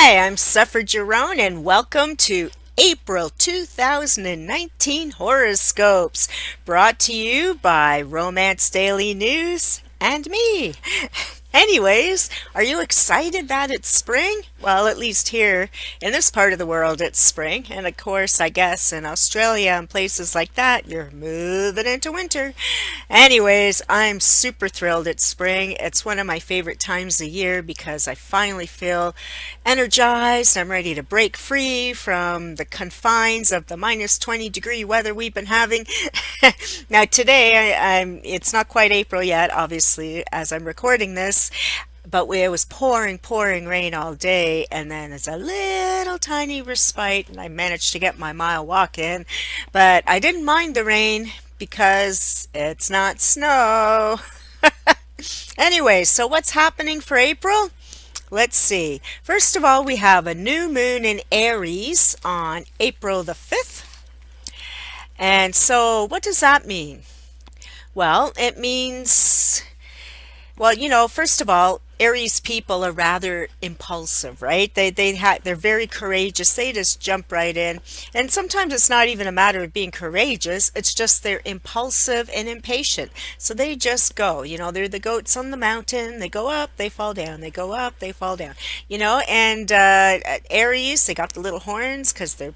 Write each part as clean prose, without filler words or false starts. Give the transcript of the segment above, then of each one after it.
Hi, I'm Suffer Jerome, and welcome to April 2019 Horoscopes, brought to you by Romance Daily News and me. Anyways, are you excited that it's spring? Well, at least here in this part of the world, it's spring. And of course, I guess in Australia and places like that, you're moving into winter. Anyways, I'm super thrilled it's spring. It's one of my favorite times of year because I finally feel energized. I'm ready to break free from the confines of the -20-degree weather we've been having. Now today, it's not quite April yet, obviously, as I'm recording this, but it was pouring rain all day, and then there's a little tiny respite, and I managed to get my mile walk in. But I didn't mind the rain because it's not snow. Anyway, so what's happening for April? Let's see. First of all, we have a new moon in Aries on April the 5th. And so, what does that mean? Well, it means, first of all, Aries people are rather impulsive, right? They're very courageous. They just jump right in. And sometimes it's not even a matter of being courageous. It's just they're impulsive and impatient. So they just go, they're the goats on the mountain. They go up, they fall down. They go up, they fall down. And Aries, they got the little horns because they're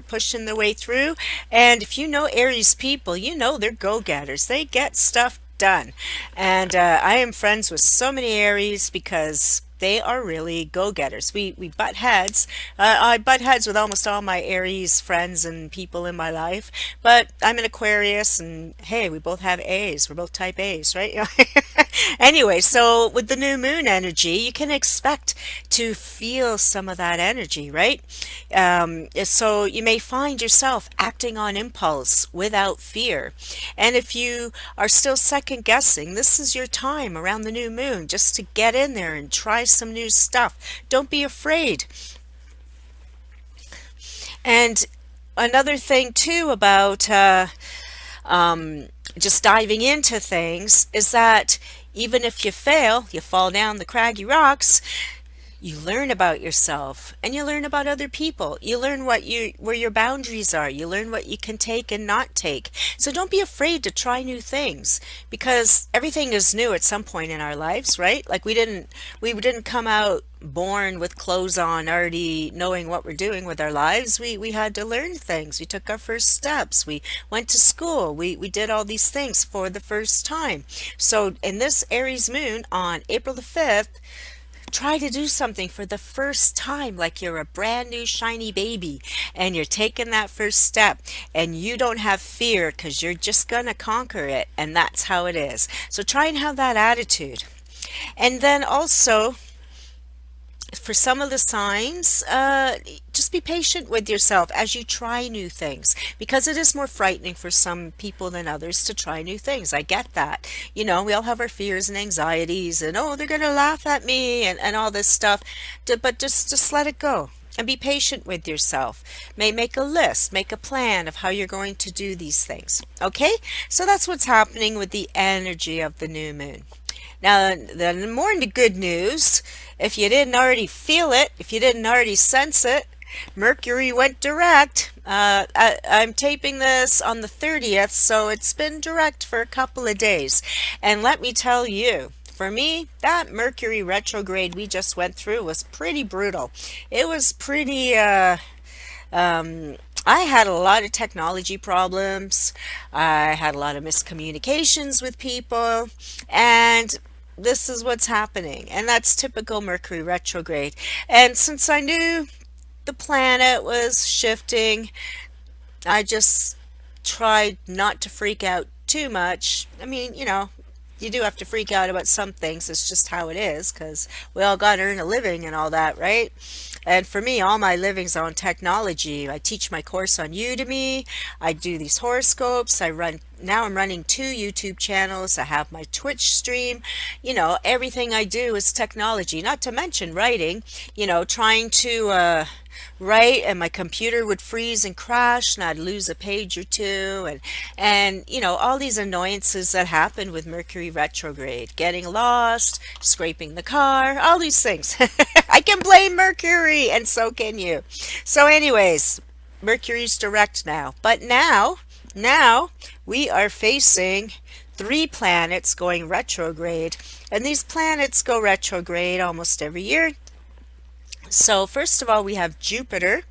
pushing their way through. And if you know Aries people, they're go-getters. They get stuff done. And I am friends with so many Aries because they are really go-getters. We butt heads. I butt heads with almost all my Aries friends and people in my life. But I'm an Aquarius, and hey, we both have A's. We're both type A's, right? Anyway, so with the new moon energy, you can expect to feel some of that energy, right? So you may find yourself acting on impulse without fear. And if you are still second guessing, this is your time around the new moon just to get in there and try some new stuff. Don't be afraid. And another thing too about just diving into things is that even if you fail, you fall down the craggy rocks, you learn about yourself and you learn about other people. You learn where your boundaries are. You learn what you can take and not take. So don't be afraid to try new things because everything is new at some point in our lives, right? Like we didn't come out born with clothes on already knowing what we're doing with our lives. We had to learn things. We took our first steps. We went to school. We did all these things for the first time. So in this Aries moon on April the 5th, try to do something for the first time like you're a brand new shiny baby and you're taking that first step and you don't have fear because you're just gonna conquer it, and that's how it is. So try and have that attitude. And then also for some of the signs, just be patient with yourself as you try new things because it is more frightening for some people than others to try new things. I get that. We all have our fears and anxieties and, oh, they're going to laugh at me and all this stuff. But just let it go. And be patient with yourself. Make a list, make a plan of how you're going to do these things. Okay? So that's what's happening with the energy of the new moon. Now, the more into good news, if you didn't already feel it, if you didn't already sense it, Mercury went direct. I'm taping this on the 30th, so it's been direct for a couple of days. And let me tell you, for me, that Mercury retrograde we just went through was pretty brutal. It was pretty, I had a lot of technology problems. I had a lot of miscommunications with people, and this is what's happening. And that's typical Mercury retrograde. And since I knew the planet was shifting, I just tried not to freak out too much. I mean, you do have to freak out about some things. It's just how it is because we all got to earn a living and all that, right? And for me, all my living's on technology. I teach my course on Udemy. I do these horoscopes. I run now I'm running two YouTube channels. I have my Twitch stream. Everything I do is technology, not to mention writing, trying to write and my computer would freeze and crash and I'd lose a page or two and all these annoyances that happen with Mercury retrograde, getting lost, scraping the car, all these things. I can blame Mercury and so can you. So anyways, Mercury's direct now. But now we are facing three planets going retrograde. And these planets go retrograde almost every year. So first of all, we have Jupiter,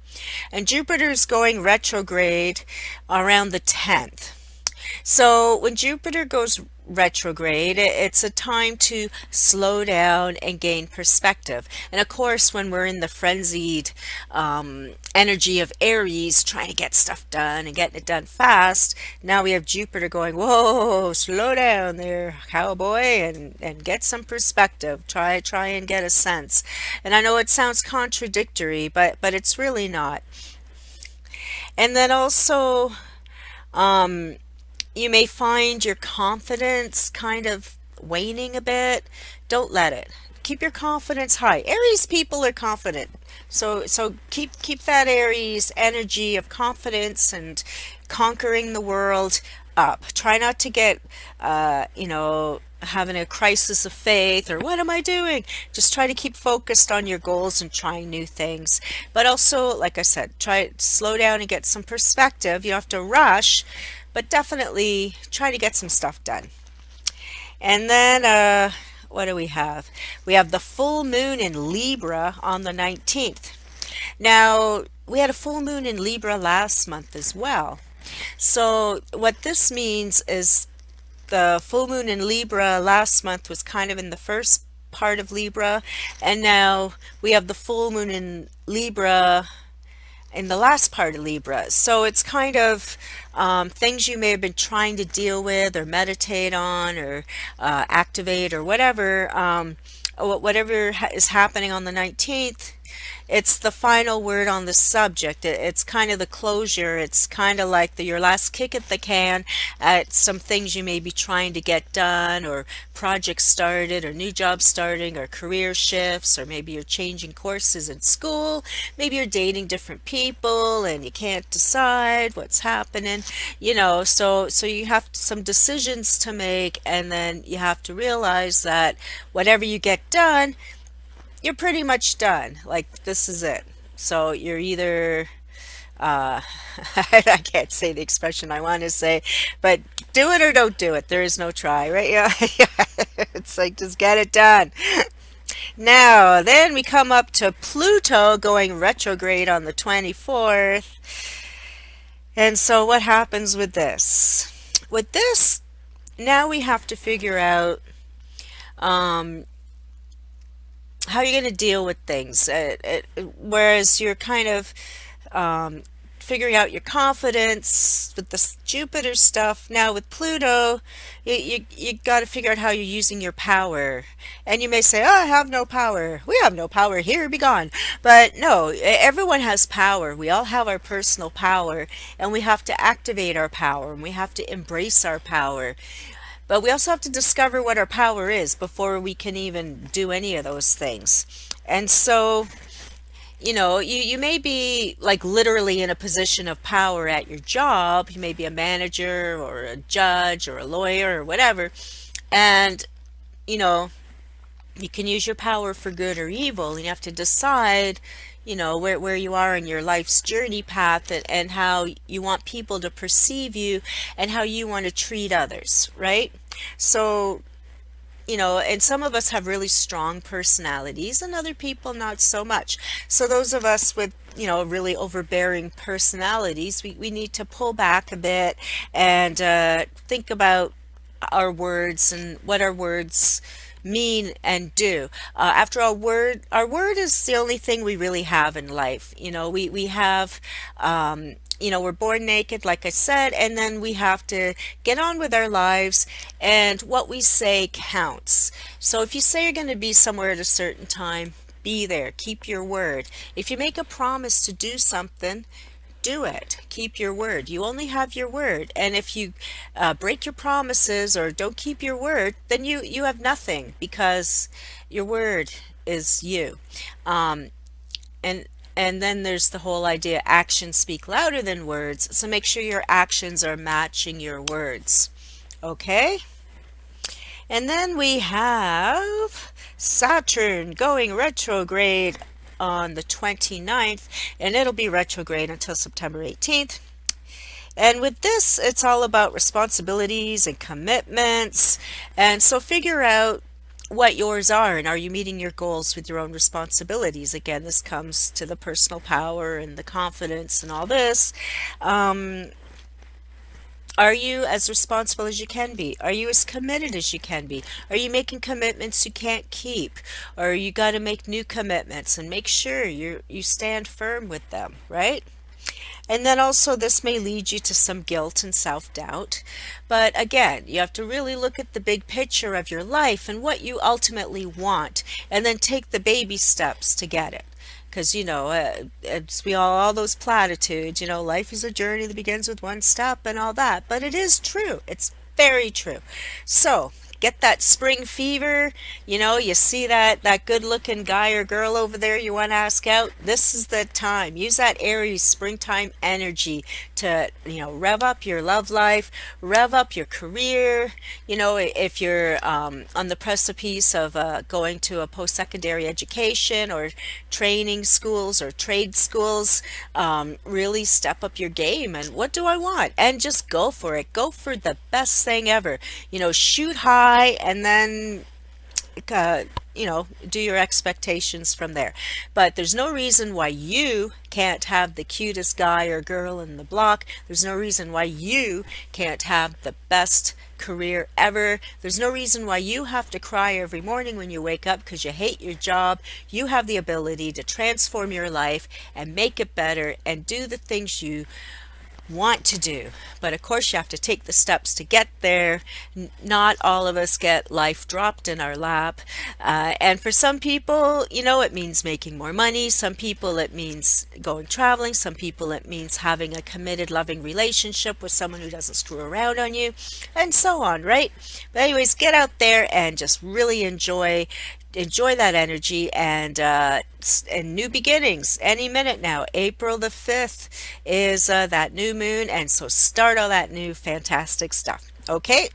and Jupiter is going retrograde around the 10th. So when Jupiter goes retrograde, it's a time to slow down and gain perspective. And of course, when we're in the frenzied energy of Aries, trying to get stuff done and getting it done fast, now we have Jupiter going, whoa, slow down there, cowboy, and get some perspective. Try and get a sense. And I know it sounds contradictory, but it's really not. And then also, um, you may find your confidence kind of waning a bit. Don't let it. Keep your confidence high. Aries people are confident. So keep that Aries energy of confidence and conquering the world up. Try not to get having a crisis of faith or what am I doing? Just try to keep focused on your goals and trying new things. But also, like I said, try to slow down and get some perspective. You don't have to rush, but definitely try to get some stuff done. And then what do we have? We have the full moon in Libra on the 19th. Now, we had a full moon in Libra last month as well. So what this means is the full moon in Libra last month was kind of in the first part of Libra, and now we have the full moon in Libra in the last part of Libra. So it's kind of things you may have been trying to deal with or meditate on or activate or whatever, whatever is happening on the 19th. It's the final word on the subject. It's kind of the closure. It's kind of like your last kick at the can at some things you may be trying to get done or projects started or new jobs starting or career shifts, or maybe you're changing courses in school. Maybe you're dating different people and you can't decide what's happening. So you have some decisions to make, and then you have to realize that whatever you get done, you're pretty much done. Like, this is it. So you're either, I can't say the expression I want to say, but do it or don't do it. There is no try, right? Yeah, yeah. It's like, just get it done. Now, then we come up to Pluto going retrograde on the 24th. And so what happens with this? With this, now we have to figure out um, how you're going to deal with things. Whereas you're kind of um, figuring out your confidence with this Jupiter stuff. Now with Pluto, you got to figure out how you're using your power. And you may say, oh, I have no power. We have no power here, be gone. But no, everyone has power. We all have our personal power, and we have to activate our power, and we have to embrace our power. But we also have to discover what our power is before we can even do any of those things. And so, you may be like literally in a position of power at your job. You may be a manager or a judge or a lawyer or whatever. And, you know, you can use your power for good or evil. And you have to decide, where you are in your life's journey path, and how you want people to perceive you and how you want to treat others, right? So, and some of us have really strong personalities and other people not so much. So those of us with, really overbearing personalities, we need to pull back a bit and think about our words and what our words mean and do. After all, our word is the only thing we really have in life. We have we're born naked, like I said, and then we have to get on with our lives, and what we say counts. So if you say you're going to be somewhere at a certain time, be there. Keep your word. If you make a promise to do something, do it. Keep your word. You only have your word. And if you break your promises or don't keep your word, then you have nothing because your word is you. Um, and and then there's the whole idea actions speak louder than words. So make sure your actions are matching your words. Okay? And then we have Saturn going retrograde on the 29th, and it'll be retrograde until September 18th. And with this, it's all about responsibilities and commitments. And so figure out what yours are and are you meeting your goals with your own responsibilities. Again, this comes to the personal power and the confidence and all this. Um, are you as responsible as you can be? Are you as committed as you can be? Are you making commitments you can't keep? Or you got to make new commitments and make sure you stand firm with them, right? And then also, this may lead you to some guilt and self doubt. But again, you have to really look at the big picture of your life and what you ultimately want, and then take the baby steps to get it. Because, it's we all those platitudes, life is a journey that begins with one step and all that. But it is true. It's very true. So, get that spring fever. You see that good looking guy or girl over there you want to ask out. This is the time. Use that Aries springtime energy to, rev up your love life, rev up your career. If you're on the precipice of going to a post-secondary education or training schools or trade schools, really step up your game. And what do I want? And just go for it. Go for the best thing ever. Shoot high and then uh, do your expectations from there. But there's no reason why you can't have the cutest guy or girl in the block. There's no reason why you can't have the best career ever. There's no reason why you have to cry every morning when you wake up because you hate your job. You have the ability to transform your life and make it better and do the things you want to do. But of course, you have to take the steps to get there. Not all of us get life dropped in our lap. And for some people, it means making more money. Some people, it means going traveling. Some people, it means having a committed, loving relationship with someone who doesn't screw around on you, and so on, right? But anyways, get out there and just really enjoy that energy and new beginnings any minute now. April the 5th is that new moon, and so start all that new fantastic stuff. Okay.